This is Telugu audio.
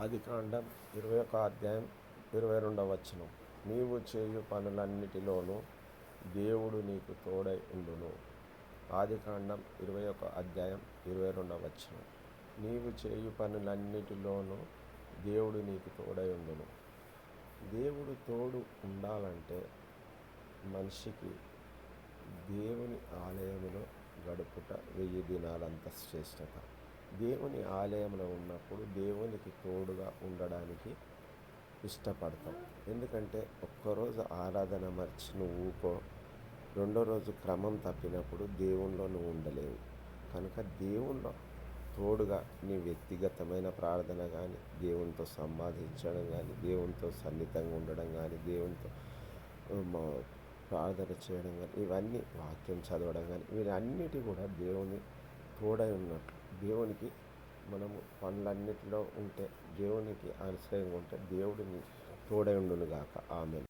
ఆదికాండం 21 అధ్యాయం 22 నీవు చేయు పనులన్నిటిలోనూ దేవుడు నీకు తోడై ఉండును. ఆదికాండం 21 అధ్యాయం 22 నీవు చేయు పనులన్నిటిలోనూ దేవుడు నీకు తోడై ఉండును. దేవుడు తోడు ఉండాలంటే మనిషికి దేవుని ఆలయంలో గడుపుట 1000 దినాలంత శ్రేష్టత. దేవుని ఆలయంలో ఉన్నప్పుడు దేవునికి తోడుగా ఉండడానికి ఇష్టపడతాం. ఎందుకంటే ఒక్కరోజు ఆరాధన మర్చి నువ్వు ఊకో, రెండో రోజు క్రమం తప్పినప్పుడు దేవునిలో నువ్వు ఉండలేవు. కనుక దేవునిలో తోడుగా నీ వ్యక్తిగతమైన ప్రార్థన కానీ, దేవునితో సంపాదించడం కానీ, దేవునితో సన్నిహితంగా ఉండడం కానీ, దేవునితో ప్రార్థన చేయడం కానీ, ఇవన్నీ వాక్యం చదవడం కానీ, వీరన్నిటి కూడా దేవుని తోడై ఉన్నట్లు. దేవునికి మనము పనులన్నిటిలో ఉంటే, దేవునికి ఆశ్రయంగా ఉంటే దేవుడిని తోడై ఉండును గాక. ఆమేన్.